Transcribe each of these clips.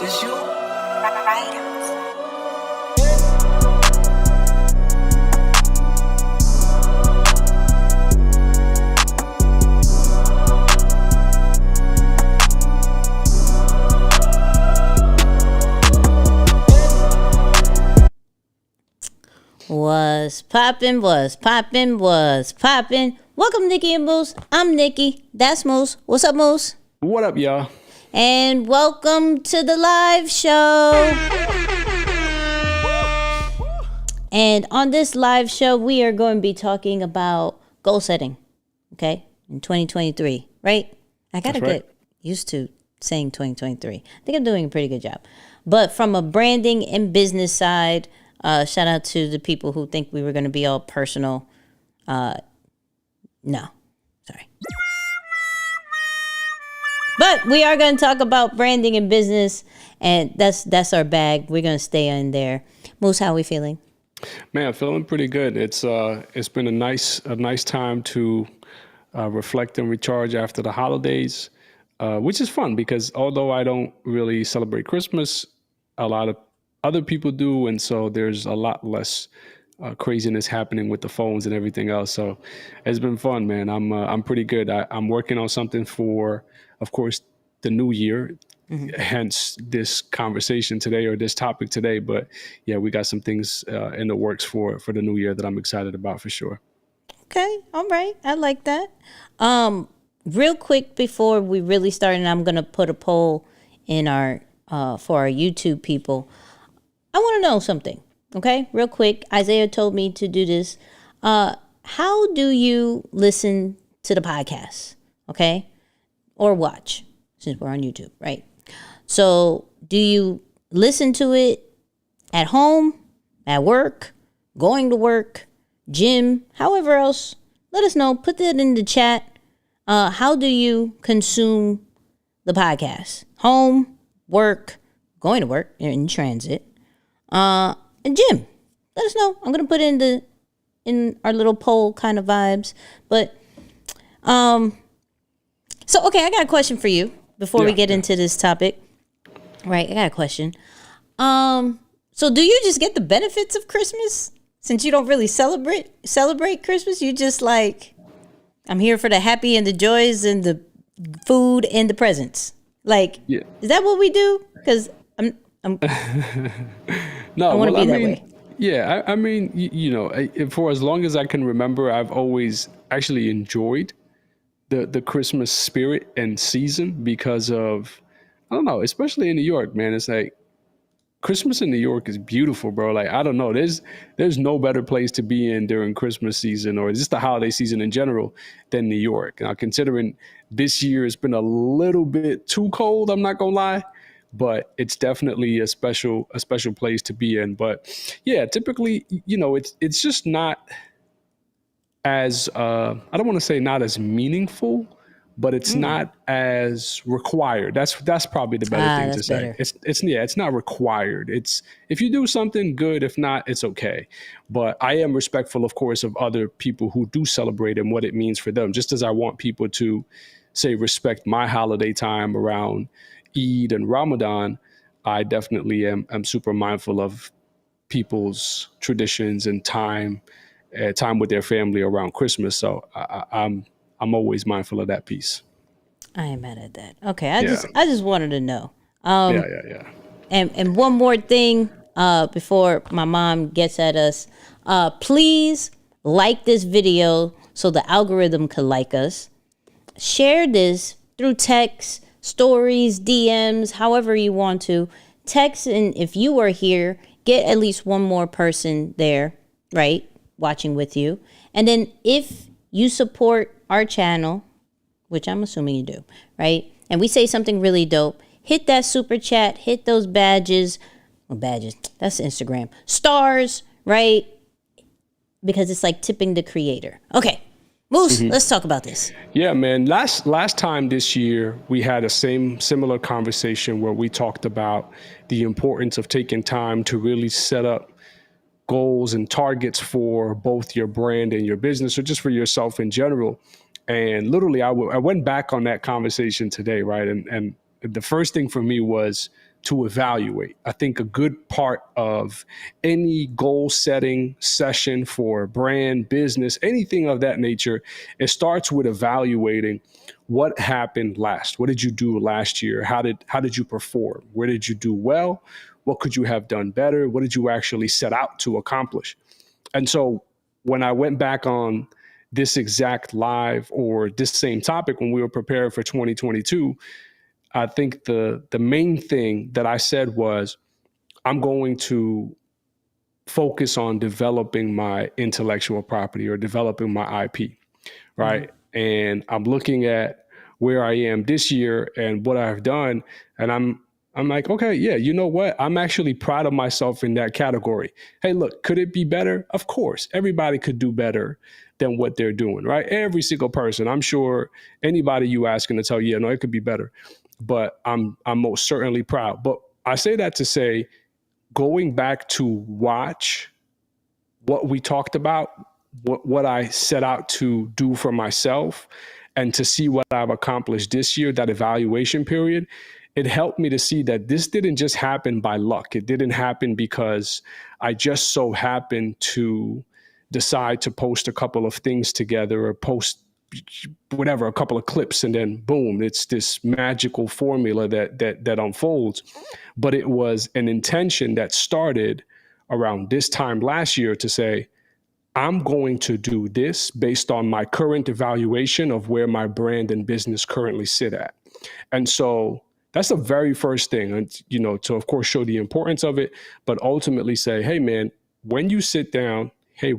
It's you. Was poppin', was poppin', was poppin'. Welcome, Nikki and Moose. I'm Nikki. That's Moose. What's up, Moose? What up, y'all? And welcome to the live show. And on this live show, we are going to be talking about goal setting, okay, in 2023, right? I got to get used to saying 2023. I think I'm doing a pretty good job. But from a branding and business side, shout out to the people who think we were going to be all personal. No, sorry. But we are going to talk about branding and business, and that's our bag. We're going to stay in there. Moose, how are we feeling? Man, feeling pretty good. It's been a nice time to reflect and recharge after the holidays, which is fun because although I don't really celebrate Christmas, a lot of other people do, and so there's a lot less craziness happening with the phones and everything else. So it's been fun, man. I'm pretty good. I'm working on something for, of course, the new year. Mm-hmm. Hence this conversation today or this topic today. But yeah, we got some things in the works for the new year that I'm excited about for sure. Okay, all right, I like that. Real quick before we really start, and I'm gonna put a poll in our for our YouTube people. I want to know something, okay? Real quick, Isaiah told me to do this. How do you listen to the podcast, okay? Or watch, since we're on YouTube, right? So do you listen to it at home, at work, going to work, gym, however else? Let us know. Put that in the chat. How do you consume the podcast? Home, work, going to work, in transit. And gym, let us know. I'm gonna put in our little poll kind of vibes. But so okay, I got a question for you before we get into this topic. Right, I got a question. So do you just get the benefits of Christmas since you don't really celebrate Christmas? You just like, I'm here for the happy and the joys and the food and the presents. Like, is that what we do? Because I'm No, I want to be that way. Yeah, I mean, for as long as I can remember, I've always actually enjoyed the Christmas spirit and season because of, I don't know, especially in New York, man. It's like Christmas in New York is beautiful, bro. Like, I don't know, there's no better place to be in during Christmas season or just the holiday season in general than New York. Now, considering this year has been a little bit too cold, I'm not gonna lie. But it's definitely a special place to be in. But yeah, typically, it's just not as I don't want to say not as meaningful, but it's not as required. That's probably the better thing to say. Better. It's not required. It's if you do something good, if not, it's okay. But I am respectful, of course, of other people who do celebrate and what it means for them. Just as I want people to say respect my holiday time around Eid and Ramadan, I definitely am super mindful of people's traditions and time with their family around Christmas. So I'm always mindful of that piece. I ain't mad at that. Okay, I just wanted to know. Yeah. And one more thing before my mom gets at us, please like this video so the algorithm could like us. Share this through text, stories, DMs, however you want to. Text, and if you are here, get at least one more person there, right, watching with you. And then if you support our channel, which I'm assuming you do, right, and we say something really dope, hit that super chat, hit those badges. Well, badges, that's Instagram. Stars, right, because it's like tipping the creator. Okay. Moose, let's talk about this. Yeah, man. Last time this year, we had a similar conversation where we talked about the importance of taking time to really set up goals and targets for both your brand and your business, or just for yourself in general. And literally, I went back on that conversation today, right? And the first thing for me was to evaluate. I think a good part of any goal setting session for brand, business, anything of that nature, it starts with evaluating what happened last. What did you do last year? How did you perform? Where did you do well? What could you have done better? What did you actually set out to accomplish? And so when I went back on this exact live or this same topic when we were preparing for 2022, I think the main thing that I said was, I'm going to focus on developing my intellectual property or developing my IP, right? Mm-hmm. And I'm looking at where I am this year and what I've done, and I'm like, okay, yeah, you know what? I'm actually proud of myself in that category. Hey, look, could it be better? Of course, everybody could do better than what they're doing, right? Every single person. I'm sure anybody you ask going to tell you, yeah, no, it could be better. But I'm most certainly proud. But I say that to say, going back to watch what we talked about, what I set out to do for myself, and to see what I've accomplished this year, that evaluation period, it helped me to see that this didn't just happen by luck. It didn't happen because I just so happened to decide to post a couple of things together or post whatever, a couple of clips, and then boom, it's this magical formula that unfolds. But it was an intention that started around this time last year to say, I'm going to do this based on my current evaluation of where my brand and business currently sit at. And so that's the very first thing, and to of course show the importance of it, but ultimately say, hey man, when you sit down, hey,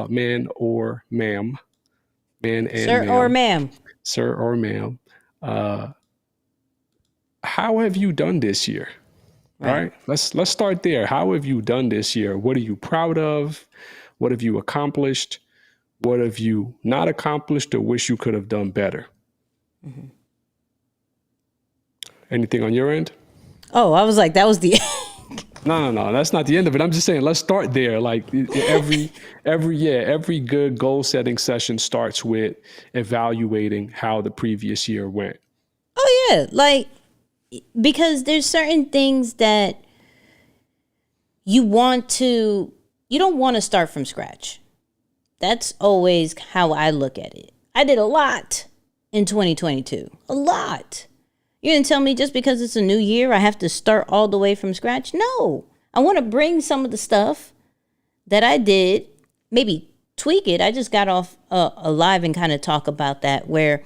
man or ma'am, man and sir ma'am, or ma'am, sir or ma'am, how have you done this year? Right? Let's start there. How have you done this year? What are you proud of? What have you accomplished? What have you not accomplished or wish you could have done better? Mm-hmm. Anything on your end? Oh, I was like, that was the No, that's not the end of it. I'm just saying, let's start there. Like every good goal setting session starts with evaluating how the previous year went. Oh yeah. Like, because there's certain things that you don't want to start from scratch. That's always how I look at it. I did a lot in 2022, a lot. You didn't tell me just because it's a new year, I have to start all the way from scratch. No, I want to bring some of the stuff that I did, maybe tweak it. I just got off a live and kind of talk about that, where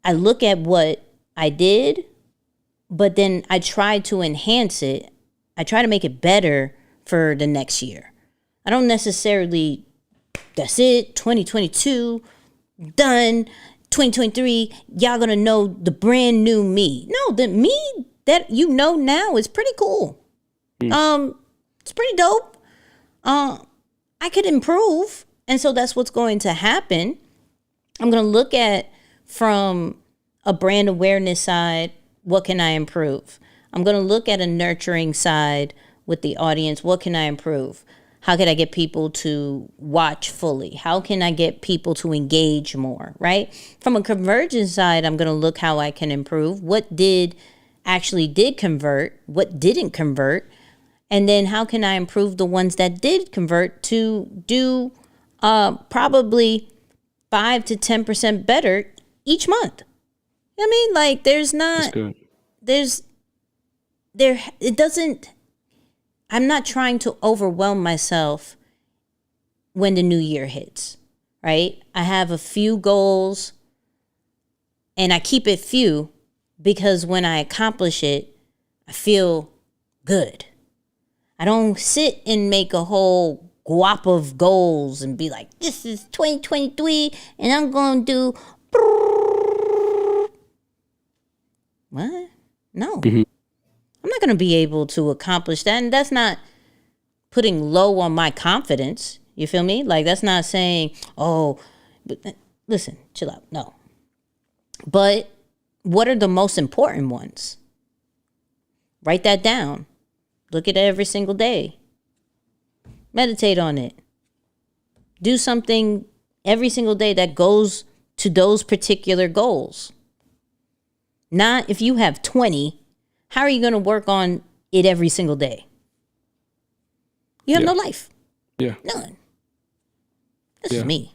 I look at what I did, but then I try to enhance it. I try to make it better for the next year. I don't necessarily, that's it, 2022, done. 2023, y'all gonna know the brand new me. No, the me that you know now is pretty cool. It's pretty dope. I could improve, and so that's what's going to happen. I'm gonna look at, from a brand awareness side, what can I improve? I'm gonna look at a nurturing side with the audience. What can I improve? How can I get people to watch fully? How can I get people to engage more, right? From a conversion side, I'm going to look how I can improve. What did convert? What didn't convert? And then how can I improve the ones that did convert to do probably 5 to 10% better each month? I mean, like, I'm not trying to overwhelm myself when the new year hits, right? I have a few goals, and I keep it few because when I accomplish it, I feel good. I don't sit and make a whole guap of goals and be like, this is 2023 and I'm going to do what? No. Mm-hmm. I'm not going to be able to accomplish that. And that's not putting low on my confidence. You feel me? Like, that's not saying, oh, listen, chill out. No. But what are the most important ones? Write that down. Look at it every single day. Meditate on it. Do something every single day that goes to those particular goals. Not if you have 20, how are you going to work on it every single day? You have no life. Yeah. None. That's just me.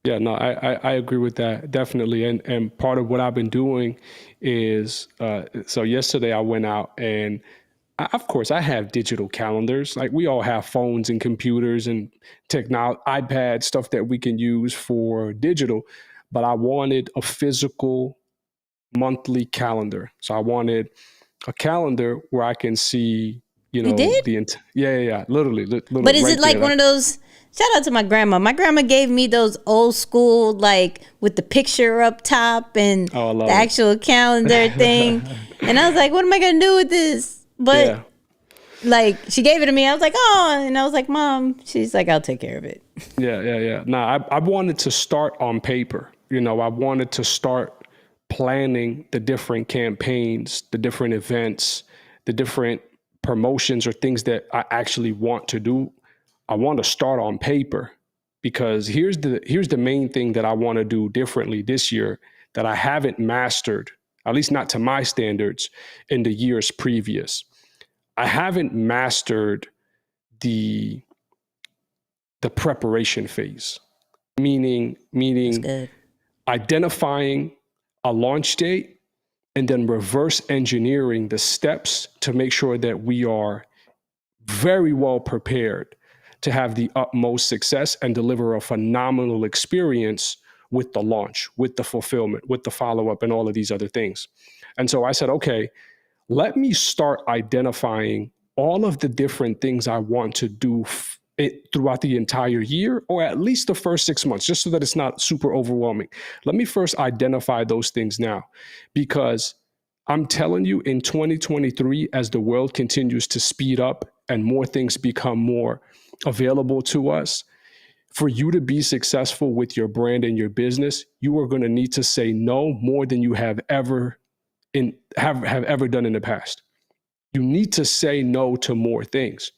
Yeah, no, I agree with that, definitely. And part of what I've been doing is, so yesterday I went out and of course I have digital calendars. Like we all have phones and computers and technology, iPad, stuff that we can use for digital, but I wanted a physical monthly calendar. So I wanted a calendar where I can see, You did? literally, But is right it like there. one of those? Shout out to my grandma. My grandma gave me those old school, like with the picture up top and Oh, I love the it. actual calendar thing. And I was like, what am I going to do with this? But Yeah. like, she gave it to me. I was like, oh, and I was like, Mom. She's like, I'll take care of it. Yeah. No, I wanted to start on paper. You know, I wanted to start planning the different campaigns, the different events, the different promotions or things that I actually want to do. I want to start on paper because here's the main thing that I want to do differently this year that I haven't mastered, at least not to my standards, in the years previous. I haven't mastered the preparation phase, meaning Good. identifying a launch date and then reverse engineering the steps to make sure that we are very well prepared to have the utmost success and deliver a phenomenal experience with the launch, with the fulfillment, with the follow-up, and all of these other things. And so I said, okay, let me start identifying all of the different things I want to do throughout the entire year, or at least the first 6 months, just so that it's not super overwhelming. Let me first identify those things now, because I'm telling you, in 2023, as the world continues to speed up and more things become more available to us, for you to be successful with your brand and your business, you are going to need to say no more than you have ever done in the past. You need to say no to more things.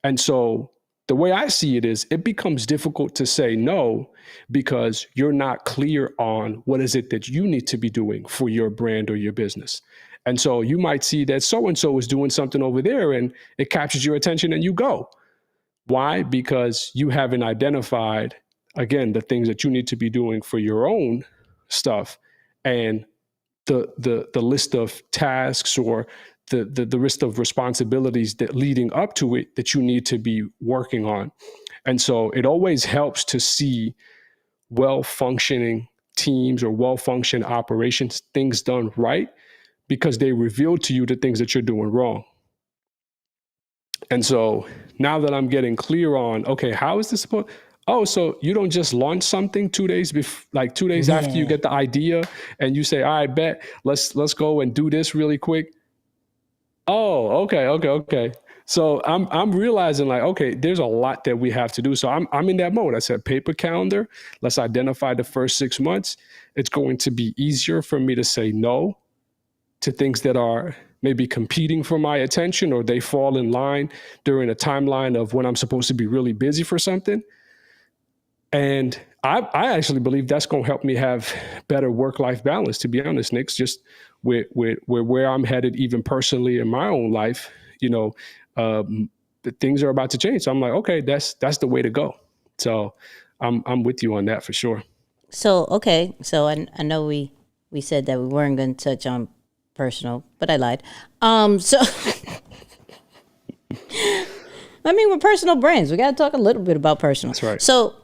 And so the way I see it is, it becomes difficult to say no because you're not clear on what is it that you need to be doing for your brand or your business. And so you might see that so-and-so is doing something over there and it captures your attention and you go. Why? Because you haven't identified, again, the things that you need to be doing for your own stuff and the list of tasks or the list of responsibilities that leading up to it that you need to be working on. And so it always helps to see well-functioning teams or well-functioned operations, things done right, because they reveal to you the things that you're doing wrong. And so now that I'm getting clear on, okay, how is this supposed? Oh, so you don't just launch something 2 days like 2 days after you get the idea and you say, all right, bet, let's go and do this really quick. Oh, okay. So I'm realizing like, okay, there's a lot that we have to do. So I'm in that mode. I said paper calendar. Let's identify the first 6 months. It's going to be easier for me to say no to things that are maybe competing for my attention, or they fall in line during a timeline of when I'm supposed to be really busy for something. And I actually believe that's going to help me have better work-life balance, to be honest, Nick, just with where I'm headed, even personally in my own life, the things are about to change. So I'm like, okay, that's the way to go. So I'm with you on that for sure. So, okay. So I know we said that we weren't going to touch on personal, but I lied. So I mean, we're personal brands. We got to talk a little bit about personal. That's right. So,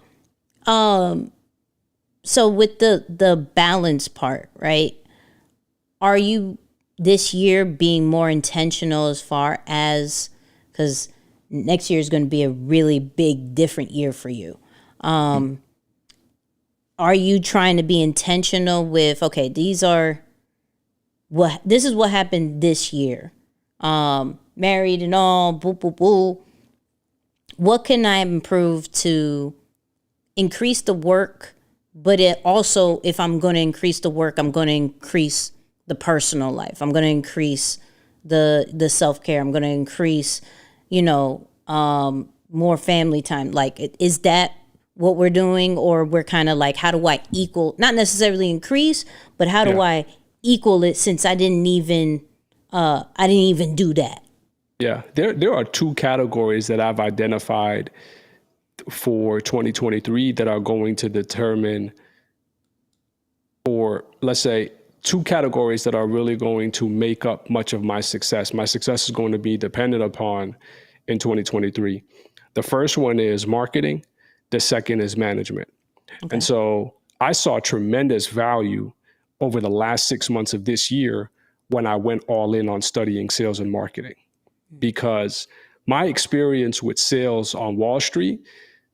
so with the balance part, right? Are you this year being more intentional as far as, because next year is going to be a really big, different year for you. Are you trying to be intentional with, okay, this is what happened this year. Married and all, boo, boo, boo. What can I improve to increase the work? But it also, if I'm going to increase the work, I'm going to increase the personal life. I'm going to increase the self-care. I'm going to increase, more family time. Like, is that what we're doing? Or we're kind of like, how do I equal, not necessarily increase, but how do I equal it, since I didn't even I didn't even do that. Yeah, there are two categories that I've identified for 2023 that are going to determine, or let's say two categories that are really going to make up much of my success. My success is going to be dependent upon in 2023. The first one is marketing. The second is management. And so I saw tremendous value over the last 6 months of this year when I went all in on studying sales and marketing, because my experience with sales on Wall Street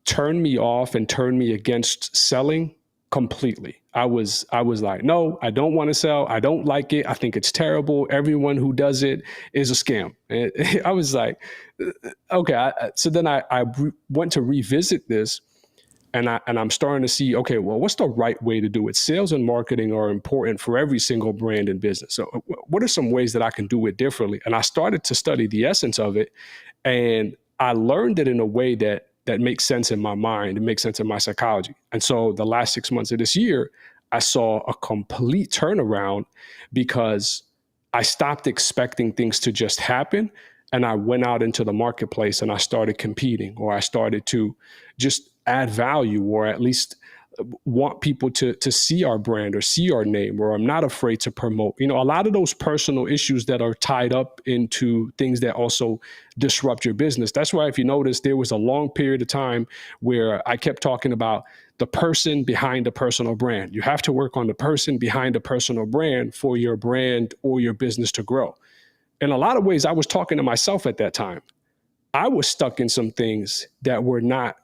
turned me off and turned me against selling completely. I was like, no, I don't want to sell. I don't like it. I think it's terrible. Everyone who does it is a scam. And I was like, okay. So then I went to revisit this, and I'm starting to see, okay, well, what's the right way to do it? Sales and marketing are important for every single brand and business. So what are some ways that I can do it differently? And I started to study the essence of it, and I learned it in a way that makes sense in my mind. It makes sense in my psychology. And so the last 6 months of this year, I saw a complete turnaround because I stopped expecting things to just happen. And I went out into the marketplace and I started competing, or I started to just add value, or at least want people to see our brand or see our name, or I'm not afraid to promote. A lot of those personal issues that are tied up into things that also disrupt your business. That's why, if you notice, there was a long period of time where I kept talking about the person behind the personal brand. You have to work on the person behind the personal brand for your brand or your business to grow. In a lot of ways, I was talking to myself at that time. I was stuck in some things that were not,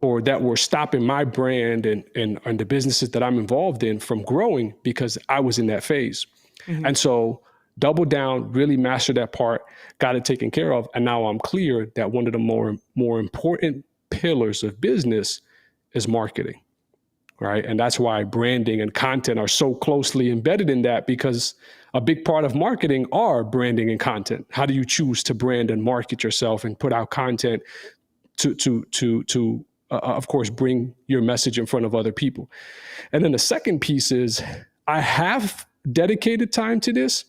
or that were stopping my brand and the businesses that I'm involved in from growing because I was in that phase. Mm-hmm. And so double down, really master that part, got it taken care of. And now I'm clear that one of the more important pillars of business is marketing, right? And that's why branding and content are so closely embedded in that, because a big part of marketing are branding and content. How do you choose to brand and market yourself and put out content to of course, bring your message in front of other people? And then the second piece is, I have dedicated time to this,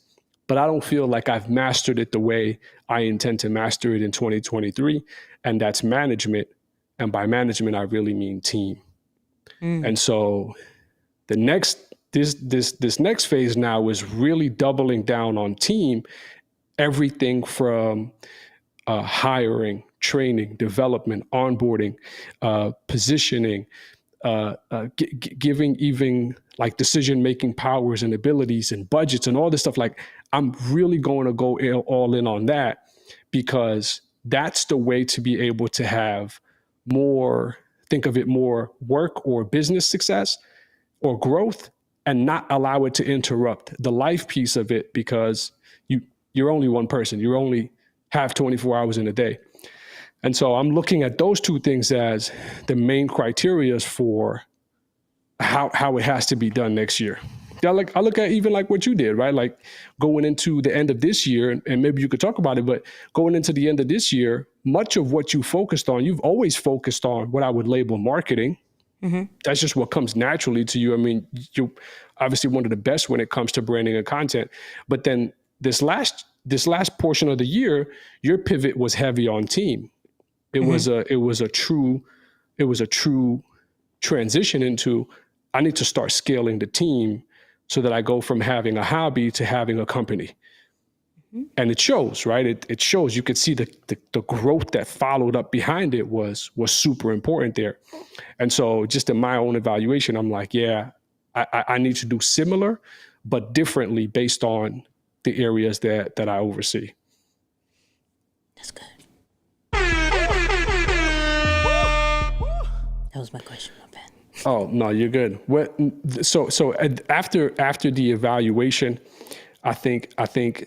but I don't feel like I've mastered it the way I intend to master it in 2023. And that's management. And by management, I really mean team. And so the next, this next phase now is really doubling down on team, everything from hiring, training, development, onboarding, positioning, giving even like decision-making powers and abilities and budgets and all this stuff. Like, I'm really going to go all in on that, because that's the way to be able to have more, think of it more work or business success or growth, and not allow it to interrupt the life piece of it, because you're only one person. You only have 24 hours in a day. And so I'm looking at those two things as the main criteria for how it has to be done next year. I look at even like what you did, right? Like going into the end of this year, and maybe you could talk about it, but going into the end of this year, much of what you focused on, you've always focused on what I would label marketing. Mm-hmm. That's just what comes naturally to you. I mean, you're obviously one of the best when it comes to branding and content. But then this last portion of the year, your pivot was heavy on team. It was a true transition into, I need to start scaling the team so that I go from having a hobby to having a company. Mm-hmm. And it shows, right? It shows. You could see the growth that followed up behind it was super important there. And so just in my own evaluation, I'm like, yeah, I need to do similar, but differently based on the areas that I oversee. That's good. That was my question, my bad. Oh, no, you're good. So after the evaluation, I think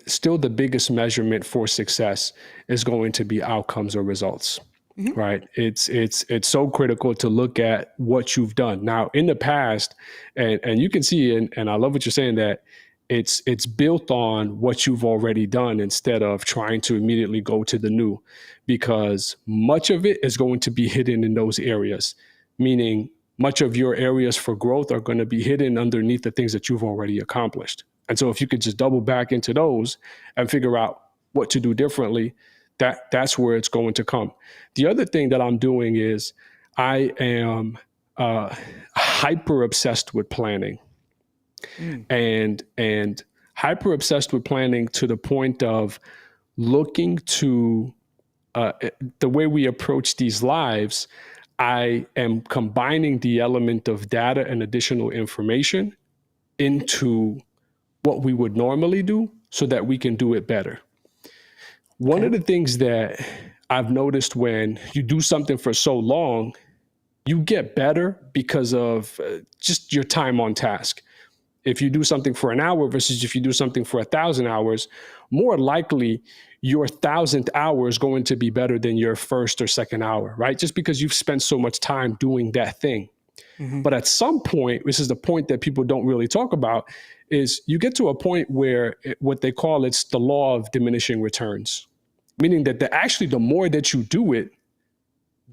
still the biggest measurement for success is going to be outcomes or results, mm-hmm. right? It's so critical to look at what you've done. Now, in the past, and you can see, and I love what you're saying, that it's built on what you've already done instead of trying to immediately go to the new, because much of it is going to be hidden in those areas, meaning much of your areas for growth are going to be hidden underneath the things that you've already accomplished. And so if you could just double back into those and figure out what to do differently, that's where it's going to come. The other thing that I'm doing is I am hyper obsessed with planning, and hyper obsessed with planning to the point of looking to the way we approach these lives. I am combining the element of data and additional information into what we would normally do so that we can do it better. One of the things that I've noticed when you do something for so long, you get better because of just your time on task. If you do something for an hour versus if you do something for 1,000 hours, more likely your 1,000th hour is going to be better than your first or second hour, right? Just because you've spent so much time doing that thing. But at some point, this is the point that people don't really talk about, is you get to a point where what they call it's the law of diminishing returns, meaning that the more that you do it,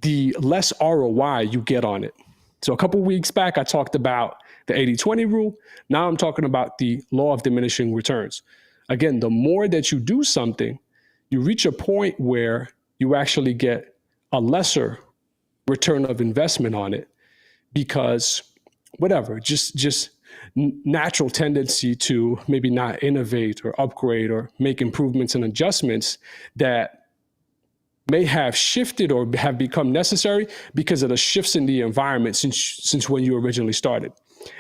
the less ROI you get on it. So a couple of weeks back, I talked about the 80-20 rule. Now I'm talking about the law of diminishing returns. Again, the more that you do something, you reach a point where you actually get a lesser return of investment on it, because whatever, just natural tendency to maybe not innovate or upgrade or make improvements and adjustments that may have shifted or have become necessary because of the shifts in the environment since when you originally started.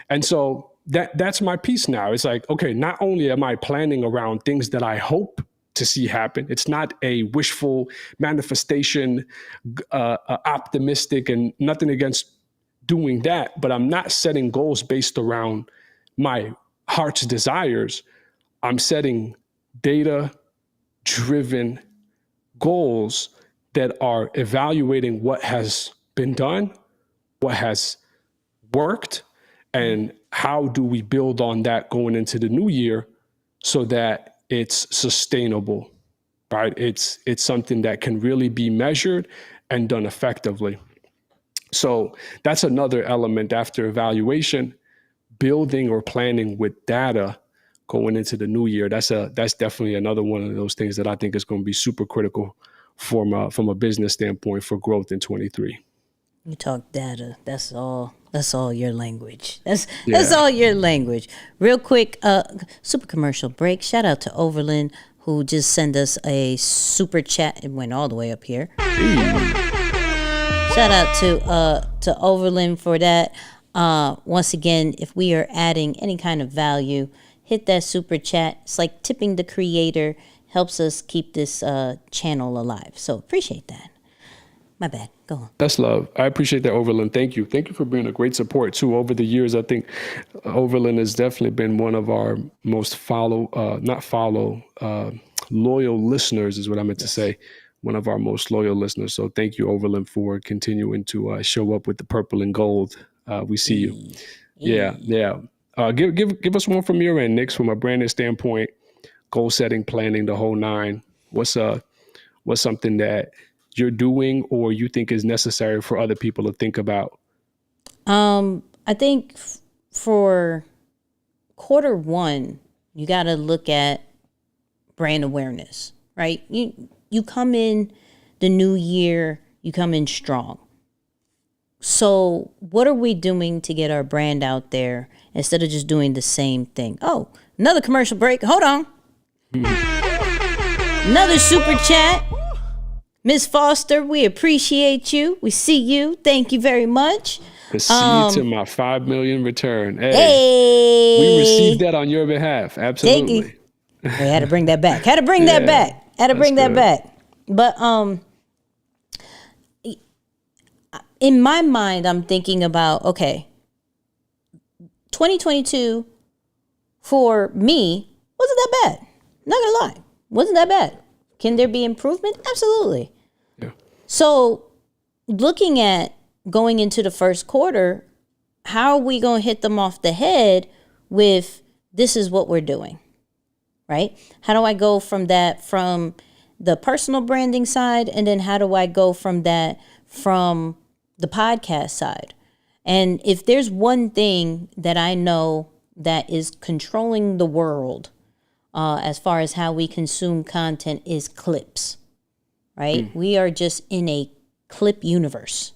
And so that's my piece now. It's like, okay, not only am I planning around things that I hope to see happen, it's not a wishful manifestation, optimistic, and nothing against doing that, but I'm not setting goals based around my heart's desires. I'm setting data-driven goals that are evaluating what has been done, what has worked, and how do we build on that going into the new year so that it's sustainable, right? It's something that can really be measured and done effectively. So that's another element after evaluation, building or planning with data going into the new year. That's definitely another one of those things that I think is going to be super critical from a business standpoint for growth in 23. You talk data. That's all your language. That's all your language. Real quick, super commercial break. Shout out to Overland, who just sent us a super chat. It went all the way up here. Shout out to Overland for that. Once again, if we are adding any kind of value, hit that super chat. It's like tipping the creator, helps us keep this channel alive. So appreciate that. My bad. Go on. That's love. I appreciate that, Overland. Thank you. Thank you for being a great support too. Over the years, I think Overland has definitely been one of our most loyal listeners is what I meant to say. One of our most loyal listeners. So thank you, Overland, for continuing to show up with the purple and gold. We see you. Yeah. Give us one from your end, Nix, from a branding standpoint, goal setting, planning, the whole nine. What's something that you're doing or you think is necessary for other people to think about? I think for quarter one, you got to look at brand awareness, right? You come in the new year, you come in strong. So what are we doing to get our brand out there instead of just doing the same thing? Oh, another commercial break. Hold on. Another super chat. Ms. Foster, we appreciate you. We see you. Thank you very much. The seed to my 5 million return. Hey, we received that on your behalf. Absolutely. We had to bring that back. Had to bring that back. But in my mind, I'm thinking about, okay, 2022 for me wasn't that bad. Not gonna lie, wasn't that bad. Can there be improvement? Absolutely. Yeah. So looking at going into the first quarter, how are we going to hit them off the head with this is what we're doing, right? How do I go from that from the personal branding side? And then how do I go from that from the podcast side? And if there's one thing that I know that is controlling the world as far as how we consume content is clips, right? We are just in a clip universe.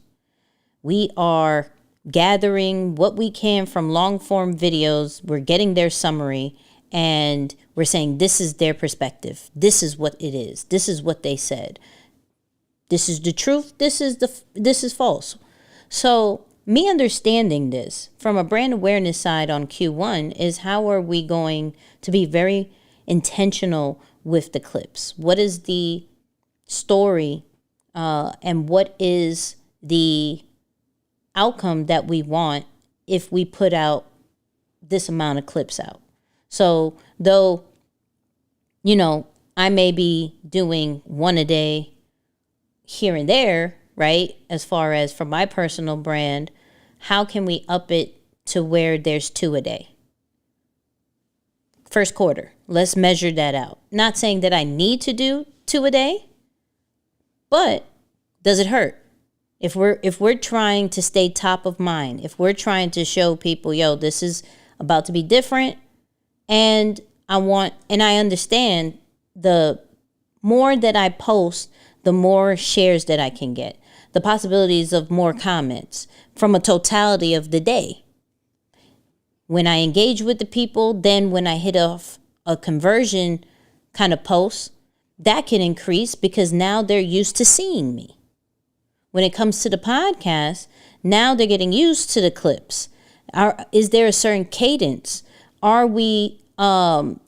We are gathering what we can from long form videos. We're getting their summary and we're saying this is their perspective. This is what it is. This is what they said. This is the truth. This is false. So me understanding this from a brand awareness side on Q1 is how are we going to be very intentional with the clips? What is the story and what is the outcome that we want if we put out this amount of clips out? So though, I may be doing one a day here and there, right? As far as for my personal brand, how can we up it to where there's 2 a day? First quarter, let's measure that out. Not saying that I need to do 2 a day, but does it hurt? If we're trying to stay top of mind, if we're trying to show people, yo, this is about to be different, and I understand the more that I post, the more shares that I can get, the possibilities of more comments from a totality of the day. When I engage with the people, then when I hit off a conversion kind of post, that can increase because now they're used to seeing me. When it comes to the podcast, now they're getting used to the clips. Is there a certain cadence? Are we, and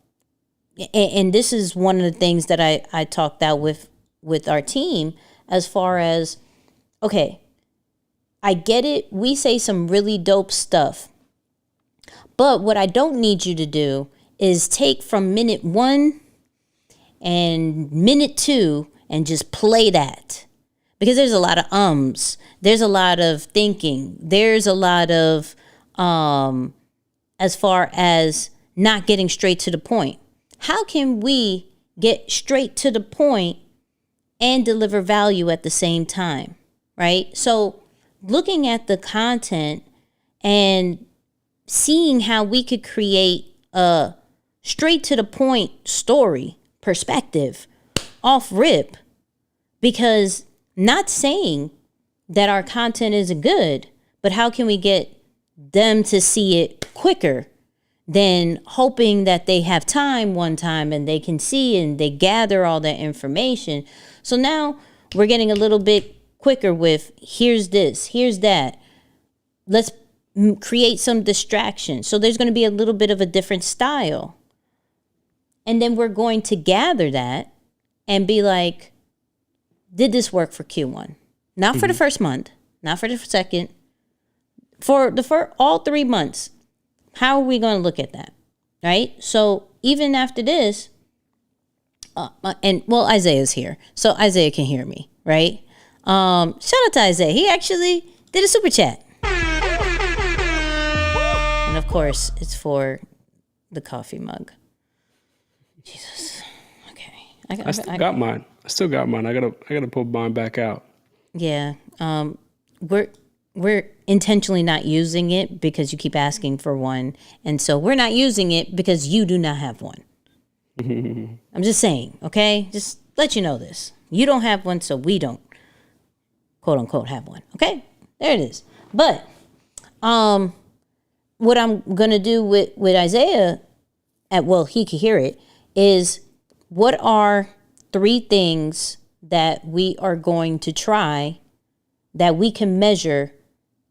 this is one of the things that I talked out with our team as far as, okay, I get it. We say some really dope stuff. But what I don't need you to do is take from minute 1 and minute 2 and just play that. Because there's a lot of ums. There's a lot of thinking. There's a lot of, as far as not getting straight to the point. How can we get straight to the point and deliver value at the same time, right? So looking at the content and seeing how we could create a straight to the point story perspective off rip, because not saying that our content isn't good, but how can we get them to see it quicker than hoping that they have time one time and they can see and they gather all that information. So now we're getting a little bit quicker with here's this, here's that. Let's create some distraction. So there's going to be a little bit of a different style. And then we're going to gather that and be like, did this work for Q1? Not for the first month, not for the second, for all 3 months. How are we going to look at that? Right? So even after this, Isaiah's here. So Isaiah can hear me, right? Shout out to Isaiah. He actually did a super chat. And of course, it's for the coffee mug. Jesus. Okay. I still got mine. I gotta pull mine back out. Yeah. We're intentionally not using it because you keep asking for one. And so we're not using it because you do not have one. I'm just saying, okay? Just let you know this. You don't have one, so we don't, quote unquote, have one. Okay? There it is. But what I'm going to do with Isaiah, he could hear it, is what are 3 things that we are going to try that we can measure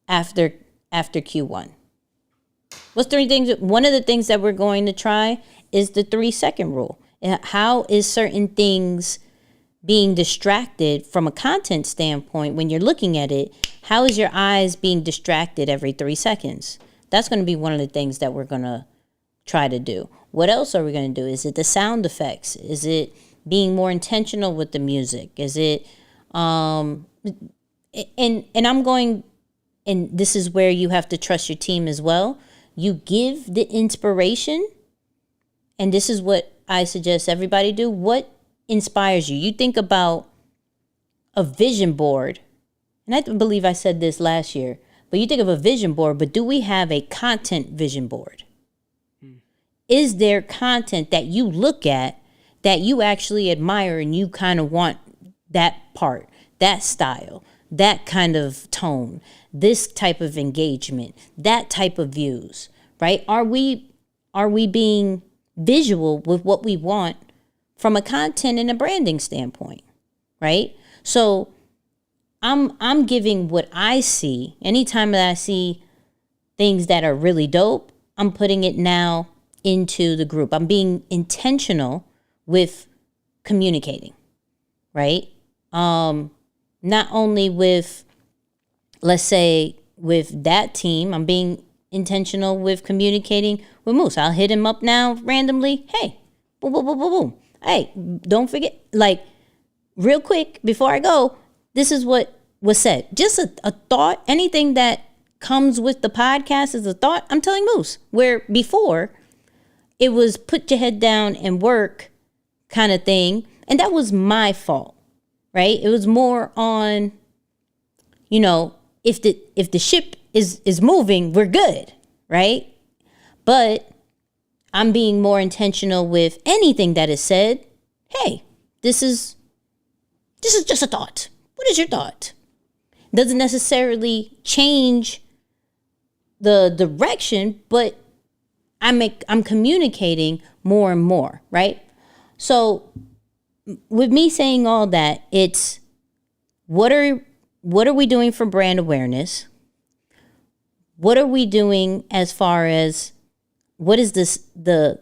after Q1? What's 3 things? One of the things that we're going to try is the 3-second rule. How is certain things being distracted from a content standpoint when you're looking at it? How is your eyes being distracted every 3 seconds? That's going to be one of the things that we're going to try to do. What else are we going to do? Is it the sound effects? Is it being more intentional with the music? Is it and I'm going, and this is where you have to trust your team as well. You give the inspiration, and this is what I suggest everybody do. What inspires you? You think about a vision board, and I believe I said this last year, but you think of a vision board, but do we have a content vision board? is there content that you look at that you actually admire and you kind of want that part, that style, that kind of tone, this type of engagement, that type of views, right? Are we being visual with what we want from a content and a branding standpoint, right? So I'm giving what I see. Anytime that I see things that are really dope, I'm putting it now into the group. I'm being intentional with communicating, right? Not only with, let's say, with that team, I'm being intentional with communicating with Moose. I'll hit him up now randomly. Hey, boom, boom, boom, boom, boom. Hey, don't forget, like, real quick before I go, this is what was said. Just a thought. Anything that comes with the podcast is a thought. I'm telling Moose, where before it was put your head down and work kind of thing. And that was my fault, right? It was more on, you know, if the ship is moving, we're good, right? But I'm being more intentional with anything that is said. Hey, this is just a thought. What is your thought? Doesn't necessarily change the direction, but I'm communicating more and more, right? So with me saying all that, it's what are we doing for brand awareness? What are we doing as far as what is the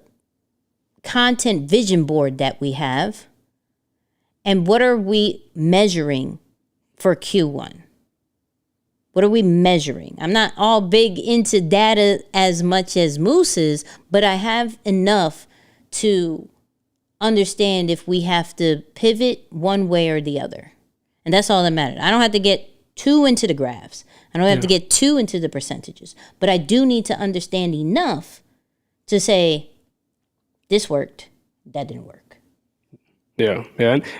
content vision board that we have? And what are we measuring for Q1? What are we measuring? I'm not all big into data as much as Moose is, but I have enough to understand if we have to pivot one way or the other. And that's all that matters. I don't have to get too into the graphs. I don't have to get too into the percentages. But I do need to understand enough to say, this worked, that didn't work. Yeah.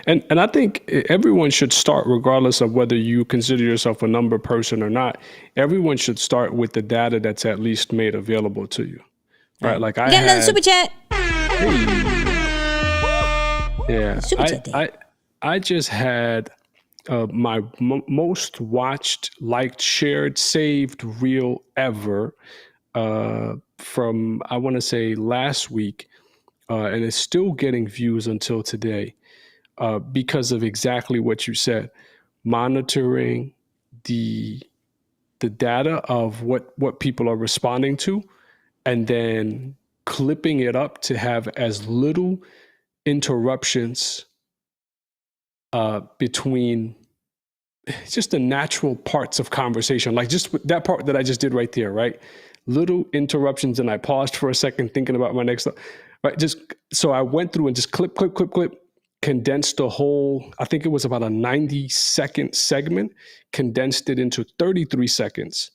And I think everyone should start, regardless of whether you consider yourself a number person or not. Everyone should start with the data that's at least made available to you. Right. Like I got another super chat. Yeah. Super chat day. I just had my most watched, liked, shared, saved reel ever from, I want to say, last week. And it's still getting views until today because of exactly what you said. Monitoring the data of what people are responding to, and then clipping it up to have as little interruptions between just the natural parts of conversation. Like just that part that I just did right there, right? Little interruptions, and I paused for a second thinking about my next thought. Right, just so I went through and just clip, condensed the whole, I think it was about a 90-second segment, condensed it into 33 seconds.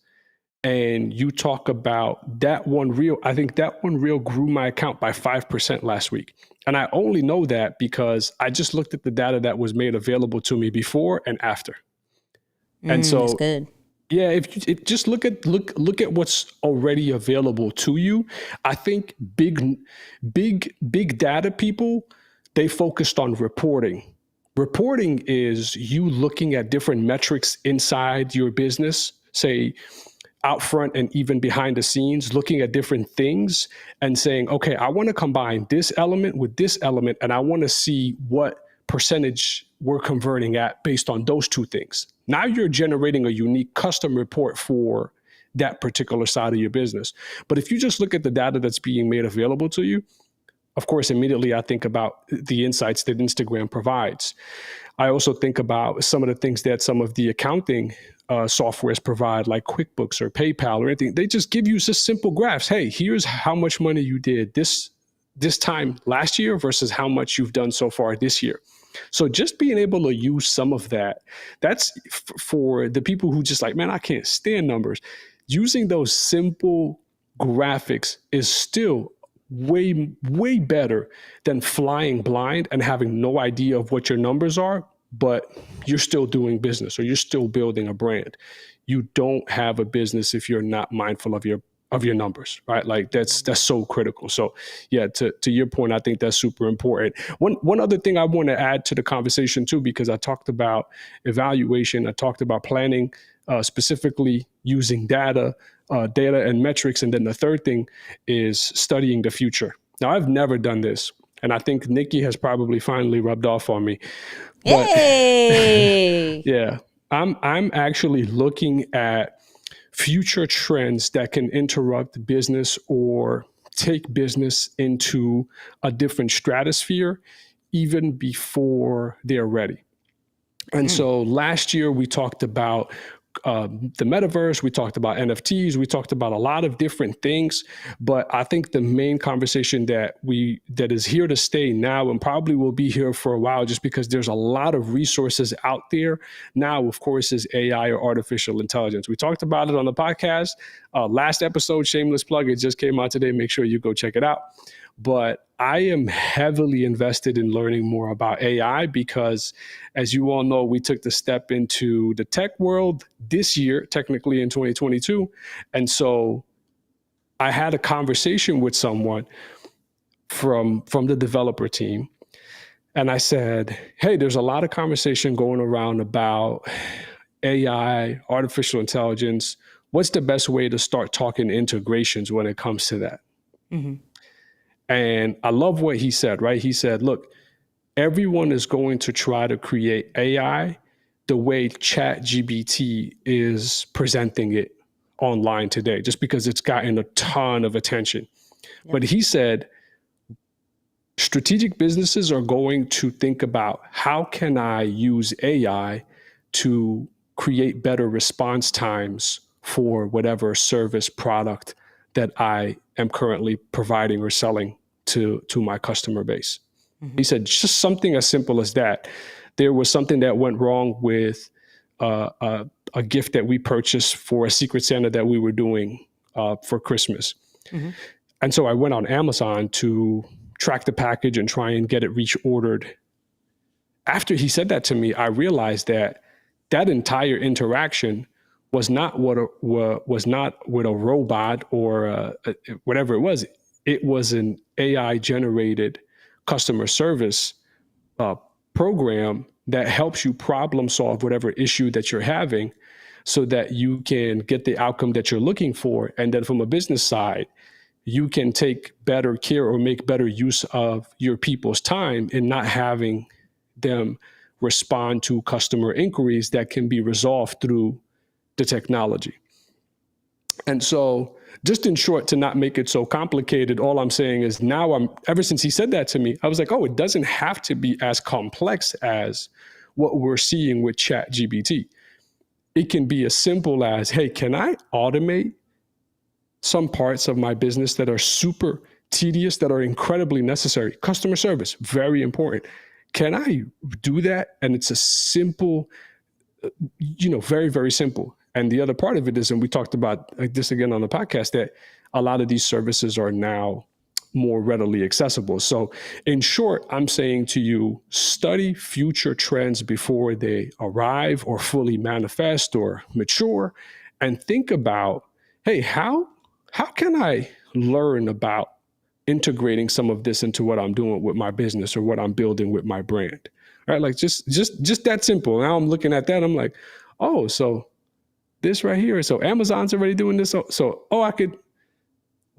And you talk about that one reel. I think that one reel grew my account by 5% last week. And I only know that because I just looked at the data that was made available to me before and after. And so that's good. Yeah, if just look at what's already available to you. I think big data people, they focused on reporting. Reporting is you looking at different metrics inside your business, say out front and even behind the scenes, looking at different things and saying, okay, I want to combine this element with this element, and I want to see what percentage we're converting at based on those two things. Now you're generating a unique custom report for that particular side of your business. But if you just look at the data that's being made available to you, of course, immediately I think about the insights that Instagram provides. I also think about some of the things that some of the accounting softwares provide, like QuickBooks or PayPal or anything. They just give you just simple graphs. Hey, here's how much money you did this time last year versus how much you've done so far this year. So just being able to use some of that, that's for the people who just like, man, I can't stand numbers. Using those simple graphics is still way better than flying blind and having no idea of what your numbers are, but you're still doing business or you're still building a brand. You don't have a business if you're not mindful of of your numbers, right? Like that's so critical. So yeah, to your point, I think that's super important. One other thing I want to add to the conversation too, because I talked about evaluation, I talked about planning, specifically using data and metrics, and then the third thing is studying the future. Now, I've never done this, and I think Nikki has probably finally rubbed off on me. But Hey. yeah, I'm actually looking at future trends that can interrupt business or take business into a different stratosphere even before they're ready. And so last year we talked about the metaverse, we talked about NFTs, we talked about a lot of different things. But I think the main conversation that is here to stay now and probably will be here for a while, just because there's a lot of resources out there now, of course, is AI or artificial intelligence. We talked about it on the podcast. Last episode, shameless plug, it just came out today. Make sure you go check it out. But I am heavily invested in learning more about AI because, as you all know, we took the step into the tech world this year, technically in 2022. And so I had a conversation with someone from the developer team. And I said, hey, there's a lot of conversation going around about AI, artificial intelligence. What's the best way to start talking integrations when it comes to that? Mm-hmm. And I love what he said, right? He said, look, everyone is going to try to create AI the way ChatGPT is presenting it online today, just because it's gotten a ton of attention. Yep. But he said, strategic businesses are going to think about, how can I use AI to create better response times for whatever service product that I am currently providing or selling to my customer base. Mm-hmm. He said just something as simple as that. There was something that went wrong with a gift that we purchased for a Secret Santa that we were doing for Christmas. Mm-hmm. And so I went on Amazon to track the package and try and get it reordered. After he said that to me, I realized that entire interaction was not with a robot or whatever it was. It was an AI-generated customer service program that helps you problem solve whatever issue that you're having so that you can get the outcome that you're looking for. And then from a business side, you can take better care or make better use of your people's time in not having them respond to customer inquiries that can be resolved through the technology. And so, just in short, to not make it so complicated, all I'm saying is ever since he said that to me, I was like, oh, it doesn't have to be as complex as what we're seeing with ChatGPT. It can be as simple as, hey, can I automate some parts of my business that are super tedious, that are incredibly necessary? Customer service, very important. Can I do that? And it's a simple, very, very simple. And the other part of it is, and we talked about this again on the podcast, that a lot of these services are now more readily accessible. So in short, I'm saying to you, study future trends before they arrive or fully manifest or mature, and think about, hey, how can I learn about integrating some of this into what I'm doing with my business or what I'm building with my brand? Right? Like just that simple. Now I'm looking at that, I'm like, oh, so this right here. So Amazon's already doing this. So I could,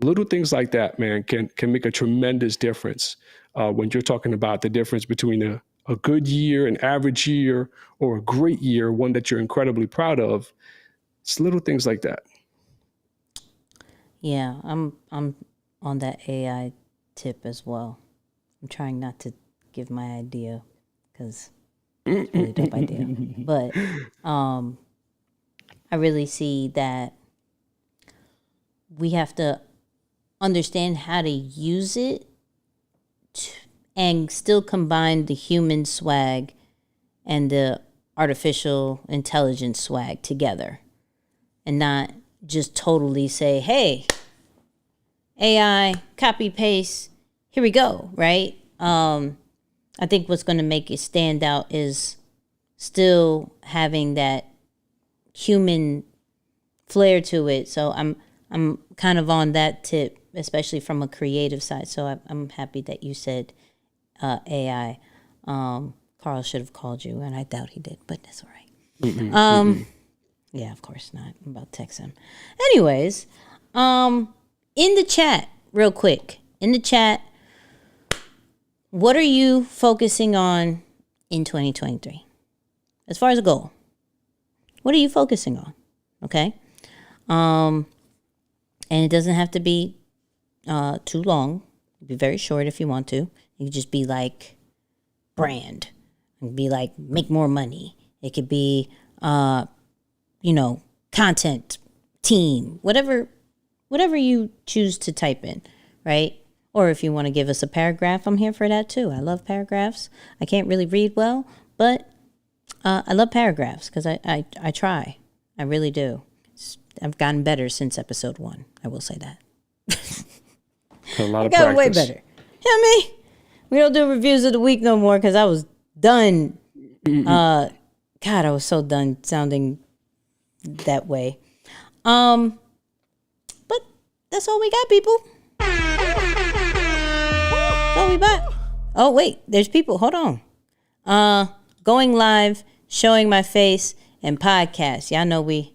little things like that, man, can make a tremendous difference when you're talking about the difference between a good year, an average year, or a great year, one that you're incredibly proud of. It's little things like that. Yeah, I'm on that AI tip as well. I'm trying not to give my idea because it's a really dope idea. But I really see that we have to understand how to use it and still combine the human swag and the artificial intelligence swag together, and not just totally say, hey, AI, copy, paste, here we go, right? I think what's going to make it stand out is still having that human flair to it. So I'm I'm kind of on that tip, especially from a creative side. So I'm happy that you said AI. Carl should have called you, and I doubt he did, but that's all right. Yeah, of course not. I'm about to text him. Anyways, in the chat, real quick, in the chat, what are you focusing on in 2023? As far as a goal, what are you focusing on? Okay. And it doesn't have to be too long. It'd be very short if you want to. You could just be like brand. It could be like make more money. It could be, content, team, whatever you choose to type in, right? Or if you want to give us a paragraph, I'm here for that too. I love paragraphs. I can't really read well, but I love paragraphs because I try. I really do. I've gotten better since episode 1. I will say that. A lot of I got practice. way better. You know what I mean? We don't do reviews of the week no more because I was done. God, I was so done sounding that way. But that's all we got, people. That's all we got. Oh, wait, there's people. Hold on. Going live, showing my face, and podcast. Y'all know we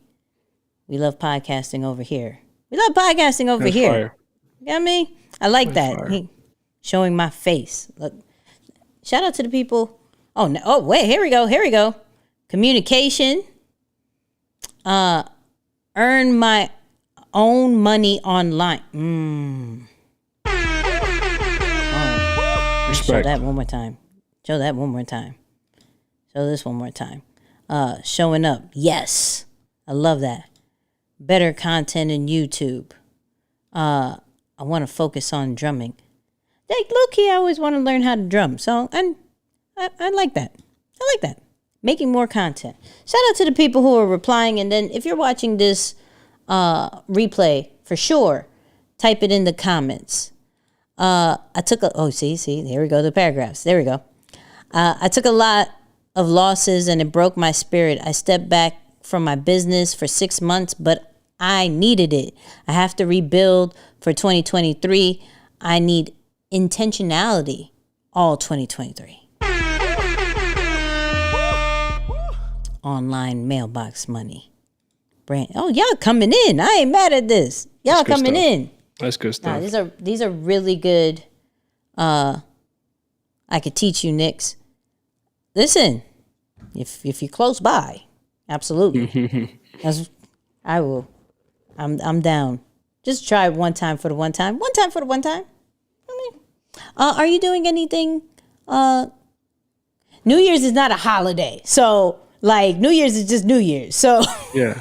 love podcasting over here. We love podcasting over That's here. fire. You know what I mean? I like that. fire. Showing my face. Look. Shout out to the people. Oh, no, oh, wait, here we go. Communication. Earn my own money online. Show Respect. that one more time. Show this one more time. Showing up. Yes. I love that. Better content in YouTube. I want to focus on drumming. Like, low-key, I always want to learn how to drum. So, and I like that. I like that. Making more content. Shout out to the people who are replying. And then if you're watching this replay, for sure, type it in the comments. There we go, the paragraphs. There we go. I took a lot of losses and it broke my spirit. I stepped back from my business for 6 months, but I needed it. I have to rebuild for 2023. I need intentionality all 2023. Online mailbox money. Brand. Oh, y'all coming in. I ain't mad at this. Y'all That's good coming stuff. in. That's good stuff. These are really good. I could teach you, Nix. Listen, if you're close by, absolutely. I will. I'm down. Just try one time for the one time. One time for the one time. Are you doing anything? New Year's is not a holiday, so like New Year's is just New Year's. So Yeah.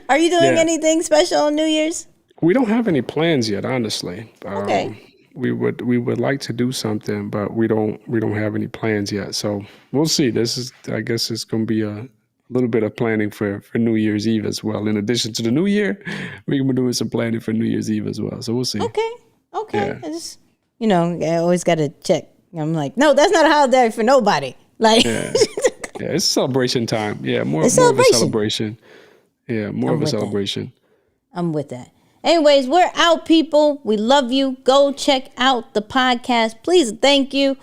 are you doing Yeah. anything special on New Year's? We don't have any plans yet, honestly. Okay. We would like to do something, but we don't have any plans yet. So we'll see. I guess it's going to be a little bit of planning for New Year's Eve as well. In addition to the New Year, we're going to be doing some planning for New Year's Eve as well. So we'll see. Okay. Yeah. I just, I always got to check. I'm like, no, that's not a holiday for nobody. Like, Yeah. Yeah, it's celebration time. Yeah, more It's of a celebration. celebration. Yeah, more of a with that. celebration. I'm with that. Anyways, we're out, people. We love you. Go check out the podcast. Please, thank you.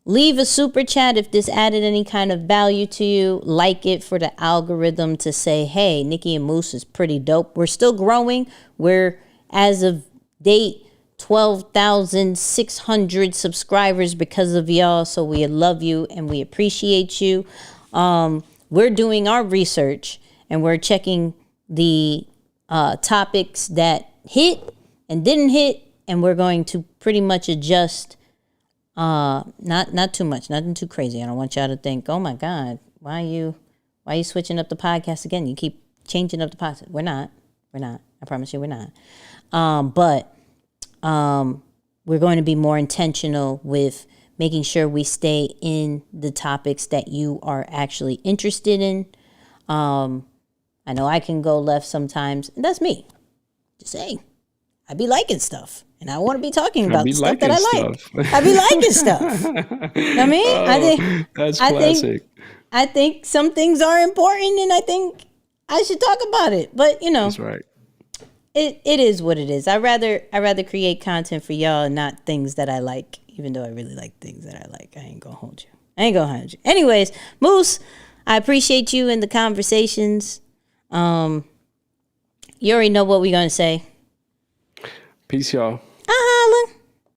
Leave a super chat if this added any kind of value to you. Like it for the algorithm to say, hey, Nikki and Moose is pretty dope. We're still growing. We're, as of date, 12,600 subscribers because of y'all. So we love you and we appreciate you. We're doing our research and we're checking the topics that hit and didn't hit, and we're going to pretty much adjust. Not too much, nothing too crazy. I don't want y'all to think, oh my God, why are you switching up the podcast again? You keep changing up the podcast. We're not. I promise you, we're not. But we're going to be more intentional with making sure we stay in the topics that you are actually interested in. I know I can go left sometimes, and that's me. Just saying. I be liking stuff, and I want to be talking about the stuff that I like. I be liking stuff. I mean, That's classic. I think some things are important, and I think I should talk about it. But, That's right. it is what it is. I rather create content for y'all and not things that I like, even though I really like things that I like. I ain't gonna hold you. Anyways, Moose, I appreciate you in the conversations. You already know what we're gonna say. Peace, y'all.